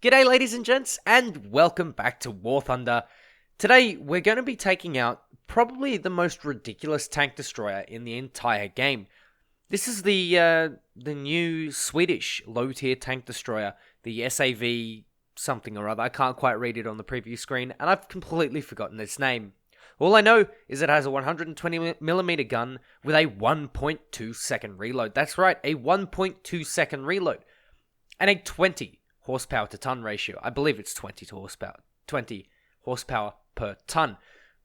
G'day ladies and gents, and welcome back to War Thunder. Today, we're going to be taking out probably the most ridiculous tank destroyer in the entire game. This is the new Swedish low-tier tank destroyer, the SAV something or other. I can't quite read it on the preview screen, and I've completely forgotten its name. All I know is it has a 120mm gun with a 1.2 second reload. That's right, a 1.2 second reload. And a 20 horsepower to ton ratio. I believe it's 20 horsepower per ton.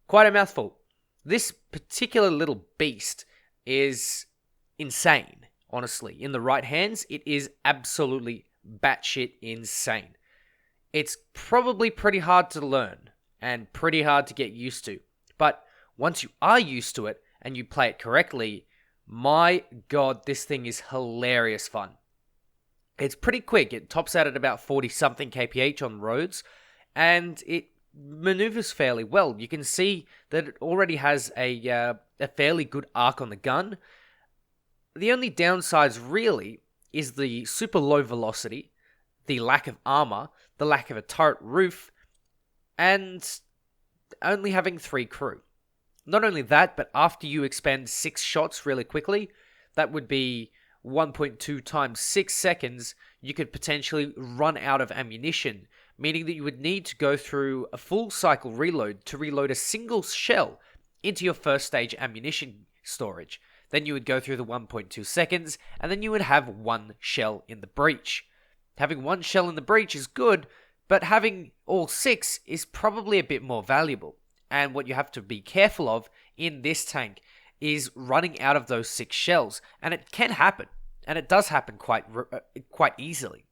Quite a mouthful. This particular little beast is insane, honestly. In the right hands, it is absolutely batshit insane. It's probably pretty hard to learn and pretty hard to get used to. But once you are used to it and you play it correctly, my god, this thing is hilarious fun. It's pretty quick. It tops out at about 40-something kph on roads, and it maneuvers fairly well. You can see that it already has a fairly good arc on the gun. The only downsides really is the super low velocity, the lack of armor, the lack of a turret roof, and only having 3 crew. Not only that, but after you expend 6 shots really quickly, that would be 1.2 times 6 seconds, you could potentially run out of ammunition, meaning that you would need to go through a full cycle reload to reload a single shell into your first stage ammunition storage. Then you would go through the 1.2 seconds, and then you would have 1 shell in the breech. Having 1 shell in the breech is good, but having all 6 is probably a bit more valuable. And what you have to be careful of in this tank is running out of those 6 shells, and it can happen, and it does happen quite easily.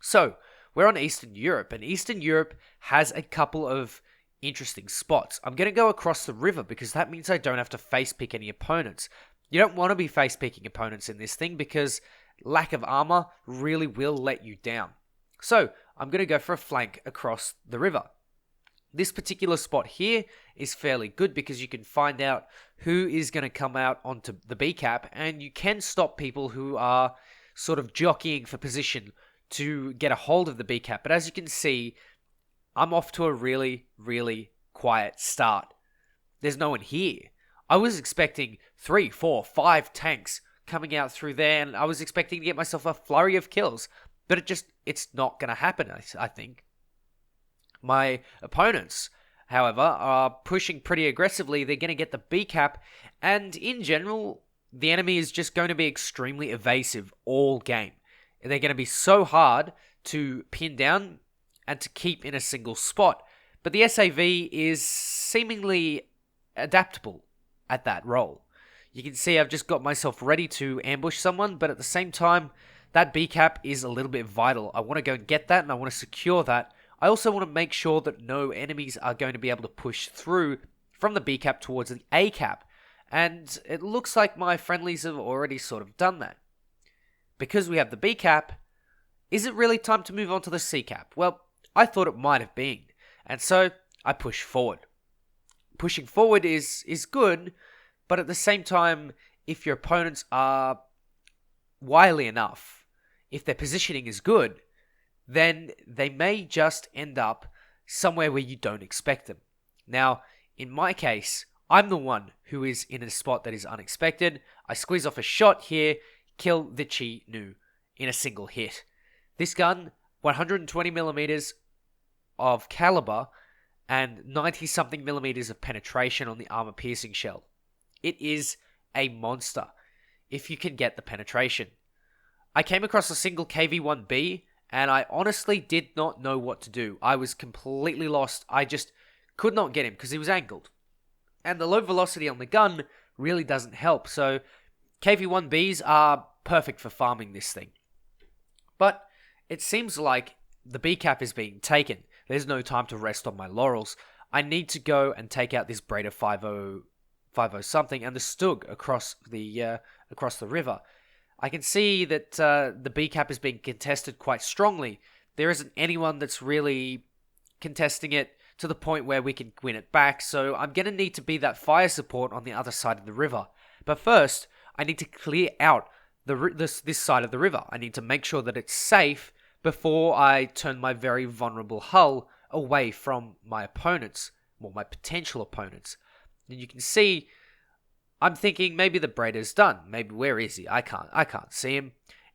So, we're on Eastern Europe, and Eastern Europe has a couple of interesting spots. I'm going to go across the river, because that means I don't have to face pick any opponents. You don't want to be face picking opponents in this thing, because lack of armor really will let you down. So, I'm going to go for a flank across the river. This particular spot here is fairly good because you can find out who is going to come out onto the B cap, and you can stop people who are sort of jockeying for position to get a hold of the B cap. But as you can see, I'm off to a really, really quiet start. There's no one here. I was expecting 3, 4, 5 tanks coming out through there, and I was expecting to get myself a flurry of kills, but it's not going to happen, I think. My opponents, however, are pushing pretty aggressively. They're going to get the B cap, and in general, the enemy is just going to be extremely evasive all game. They're going to be so hard to pin down and to keep in a single spot. But the SAV is seemingly adaptable at that role. You can see I've just got myself ready to ambush someone, but at the same time, that B cap is a little bit vital. I want to go and get that, and I want to secure that. I also want to make sure that no enemies are going to be able to push through from the B cap towards the A cap. And it looks like my friendlies have already sort of done that. Because we have the B cap, is it really time to move on to the C cap? Well, I thought it might have been. And so I push forward. Pushing forward is good, but at the same time, if your opponents are wily enough, if their positioning is good, then they may just end up somewhere where you don't expect them. Now, in my case, I'm the one who is in a spot that is unexpected. I squeeze off a shot here, kill the Chi Nu in a single hit. This gun, 120mm of caliber and 90-something millimeters of penetration on the armor-piercing shell. It is a monster if you can get the penetration. I came across a single KV-1B, and I honestly did not know what to do. I was completely lost. I just could not get him because he was angled. And the low velocity on the gun really doesn't help. So KV-1Bs are perfect for farming this thing. But it seems like the B cap is being taken. There's no time to rest on my laurels. I need to go and take out this Breda 50 something and the Stug across the river. I can see that the B cap is being contested quite strongly. There isn't anyone that's really contesting it to the point where we can win it back, so I'm going to need to be that fire support on the other side of the river. But first, I need to clear out this side of the river. I need to make sure that it's safe before I turn my very vulnerable hull away from my opponents, well, my potential opponents. And you can see, I'm thinking maybe the Braider's done. Maybe where is he? I can't see him.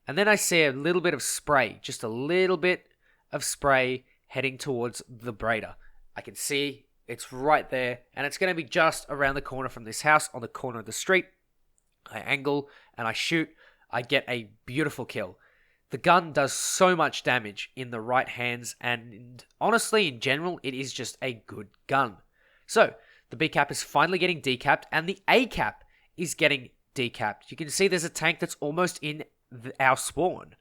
And then I see a little bit of spray, just a little bit of spray heading towards the Braider. I can see it's right there, and it's going to be just around the corner from this house on the corner of the street. I angle and I shoot. I get a beautiful kill. The gun does so much damage in the right hands, and honestly, in general, it is just a good gun. So, the B cap is finally getting decapped, and the A cap is getting decapped. You can see there's a tank that's almost in our spawn.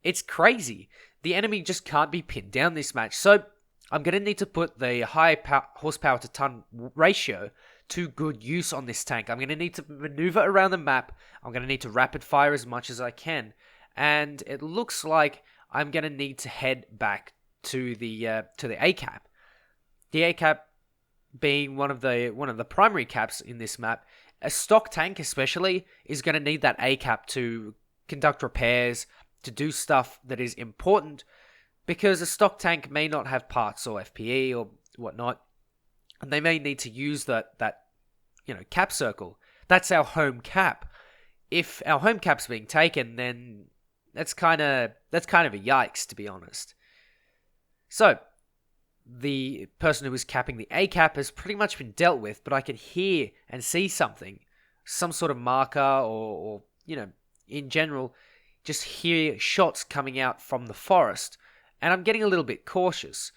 It's crazy. The enemy just can't be pinned down this match. So, I'm going to need to put the high horsepower to ton ratio to good use on this tank. I'm going to need to maneuver around the map. I'm going to need to rapid fire as much as I can. And it looks like I'm going to need to head back to the A cap. The A cap being one of the primary caps in this map. A stock tank especially is going to need that A cap to conduct repairs, to do stuff that is important, because a stock tank may not have parts or FPE or whatnot, and they may need to use that cap circle. That's our home cap. If our home cap's being taken, then that's kind of a yikes, to be honest. So, the person who was capping the A cap has pretty much been dealt with, but I can hear and see something, some sort of marker or in general, just hear shots coming out from the forest, and I'm getting a little bit cautious.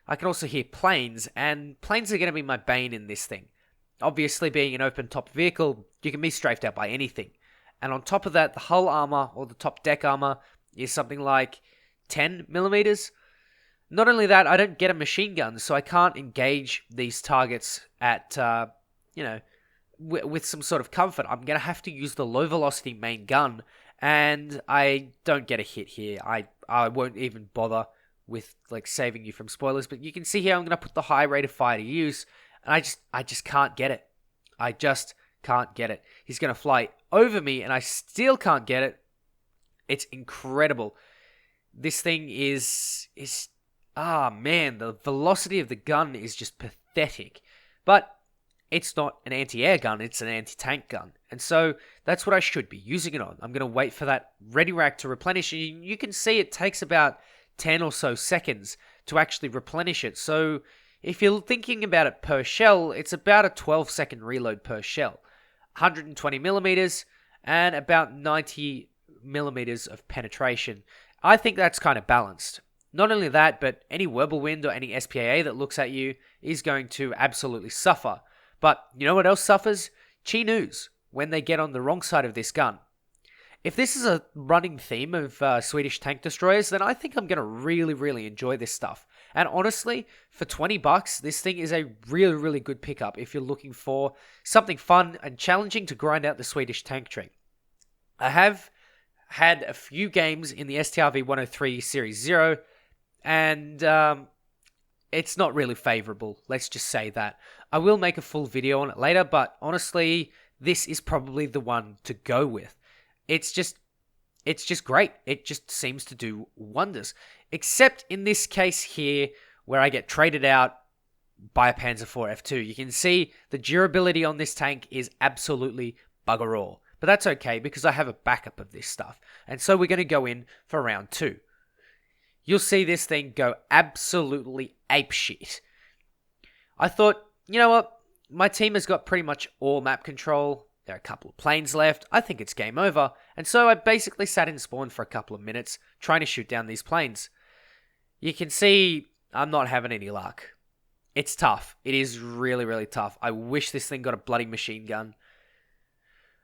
I can also hear planes, and planes are going to be my bane in this thing. Obviously, being an open-top vehicle, you can be strafed out by anything. And on top of that, the hull armor, or the top deck armor, is something like 10 millimeters. Not only that, I don't get a machine gun, so I can't engage these targets at, with some sort of comfort. I'm going to have to use the low-velocity main gun, and I don't get a hit here. I won't even bother with saving you from spoilers, but you can see here I'm going to put the high rate of fire to use, and I just can't get it. I just can't get it. He's going to fly over me, and I still can't get it. It's incredible. This thing is man, the velocity of the gun is just pathetic. But it's not an anti-air gun, it's an anti-tank gun. And so that's what I should be using it on. I'm going to wait for that ready rack to replenish. You can see it takes about 10 or so seconds to actually replenish it. So if you're thinking about it per shell, it's about a 12-second reload per shell. 120 millimeters and about 90 millimeters of penetration. I think that's kind of balanced. Not only that, but any Wirbelwind or any SPAA that looks at you is going to absolutely suffer. But you know what else suffers? Chinooks, when they get on the wrong side of this gun. If this is a running theme of Swedish tank destroyers, then I think I'm going to really, really enjoy this stuff. And honestly, for $20, this thing is a really, really good pickup if you're looking for something fun and challenging to grind out the Swedish tank tree. I have had a few games in the STRV 103 Series 0, and it's not really favorable, let's just say that. I will make a full video on it later, but honestly, this is probably the one to go with. It's just great. It just seems to do wonders. Except in this case here, where I get traded out by a Panzer IV F2. You can see the durability on this tank is absolutely bugger all. But that's okay, because I have a backup of this stuff. And so we're going to go in for round 2. You'll see this thing go absolutely apeshit. I thought, you know what? My team has got pretty much all map control. There are a couple of planes left. I think it's game over. And so I basically sat in spawn for a couple of minutes trying to shoot down these planes. You can see I'm not having any luck. It's tough. It is really, really tough. I wish this thing got a bloody machine gun.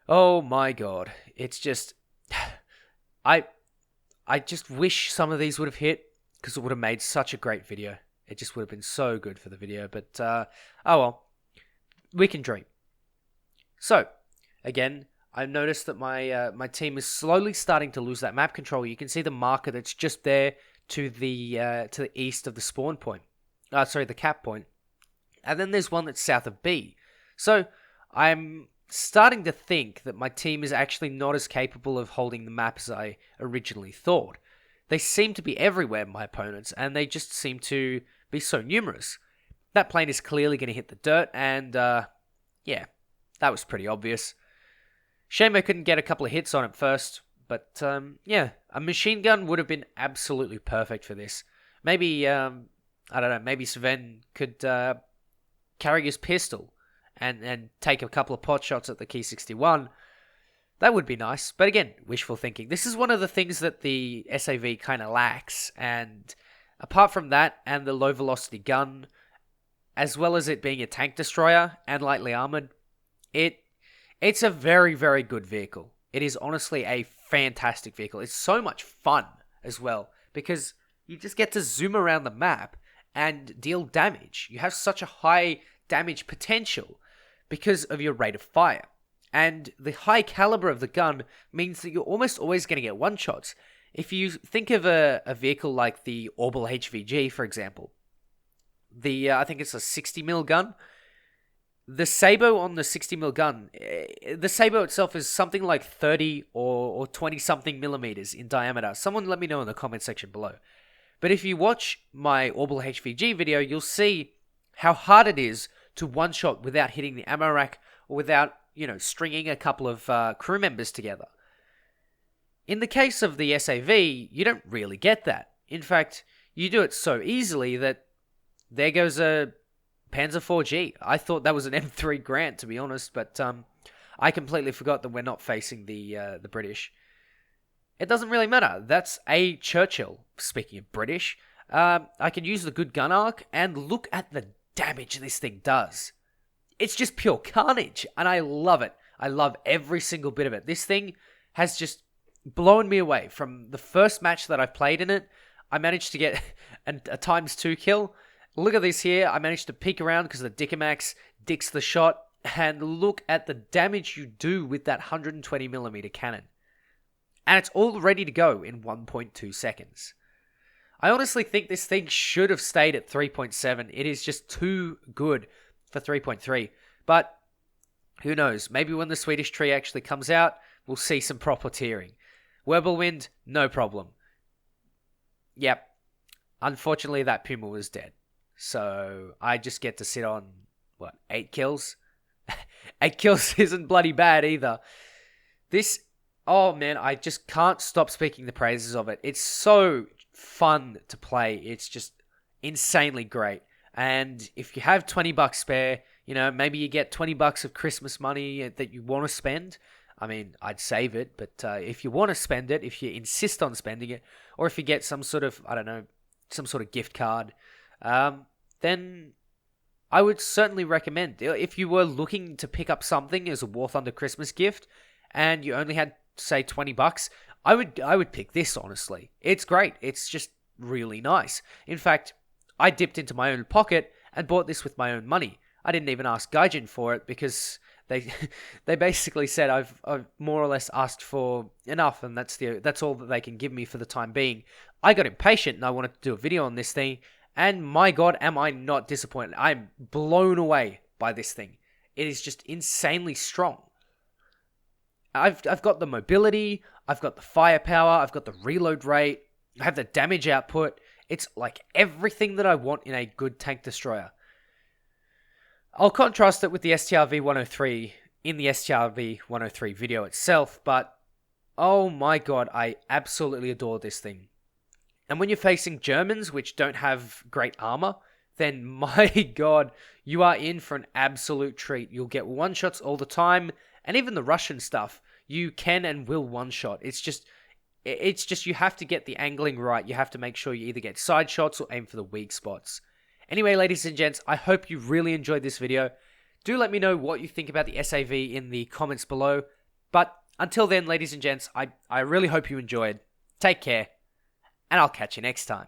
Oh my god. It's just... I just wish some of these would have hit, because it would have made such a great video. It just would have been so good for the video. But, oh well. We can dream. So, again, I've noticed that my team is slowly starting to lose that map control. You can see the marker that's just there to the east of the spawn point. The cap point. And then there's one that's south of B. So, I'm starting to think that my team is actually not as capable of holding the map as I originally thought. They seem to be everywhere, my opponents, and they just seem to be so numerous. That plane is clearly going to hit the dirt, and yeah, that was pretty obvious. Shame I couldn't get a couple of hits on it first, but yeah, a machine gun would have been absolutely perfect for this. Maybe, I don't know, maybe Sven could carry his pistol and take a couple of pot shots at the Key 61. That would be nice, but again, wishful thinking. This is one of the things that the SAV kind of lacks, and apart from that and the low velocity gun, as well as it being a tank destroyer and lightly armored, it's a very, very good vehicle. It is honestly a fantastic vehicle. It's so much fun as well, because you just get to zoom around the map and deal damage. You have such a high damage potential because of your rate of fire. And the high caliber of the gun means that you're almost always going to get one-shots. If you think of a vehicle like the Orbital HVG, for example, I think it's a 60mm gun. The Sabo on the 60mm gun, the Sabo itself is something like 30 or 20-something millimeters in diameter. Someone let me know in the comment section below. But if you watch my Orbital HVG video, you'll see how hard it is to one-shot without hitting the ammo rack or without, stringing a couple of crew members together. In the case of the SAV, you don't really get that. In fact, you do it so easily that there goes a Panzer 4G. I thought that was an M3 Grant, to be honest, but I completely forgot that we're not facing the British. It doesn't really matter. That's a Churchill. Speaking of British, I can use the good gun arc, and look at the damage this thing does. It's just pure carnage, and I love it. I love every single bit of it. This thing has just blown me away. From the first match that I've played in it, I managed to get a ×2 kill. Look at this here. I managed to peek around because the Dickimax dicks the shot, and look at the damage you do with that 120mm cannon. And it's all ready to go in 1.2 seconds. I honestly think this thing should have stayed at 3.7. It is just too good for 3.3. But who knows? Maybe when the Swedish tree actually comes out, we'll see some proper tearing. Wirbelwind, no problem. Yep. Unfortunately, that Puma was dead. So I just get to sit on, 8 kills? 8 kills isn't bloody bad either. Oh man, I just can't stop speaking the praises of it. It's so fun to play. It's just insanely great. And if you have $20 spare, maybe you get $20 of Christmas money that you want to spend. I mean, I'd save it, but if you want to spend it, if you insist on spending it, or if you get some sort of, some sort of gift card, then I would certainly recommend. If you were looking to pick up something as a War Thunder Christmas gift, and you only had, say, $20, I would pick this, honestly. It's great. It's just really nice. In fact, I dipped into my own pocket and bought this with my own money. I didn't even ask Gaijin for it because they basically said I've more or less asked for enough, and that's all that they can give me for the time being. I got impatient and I wanted to do a video on this thing, and my god, am I not disappointed. I'm blown away by this thing. It is just insanely strong. I've got the mobility, I've got the firepower, I've got the reload rate, I have the damage output. It's like everything that I want in a good tank destroyer. I'll contrast it with the STRV 103 in the STRV 103 video itself, but oh my god, I absolutely adore this thing. And when you're facing Germans, which don't have great armor, then my god, you are in for an absolute treat. You'll get one-shots all the time, and even the Russian stuff, you can and will one-shot. It's just you have to get the angling right. You have to make sure you either get side shots or aim for the weak spots. Anyway, ladies and gents, I hope you really enjoyed this video. Do let me know what you think about the SAV in the comments below. But until then, ladies and gents, I really hope you enjoyed. Take care, and I'll catch you next time.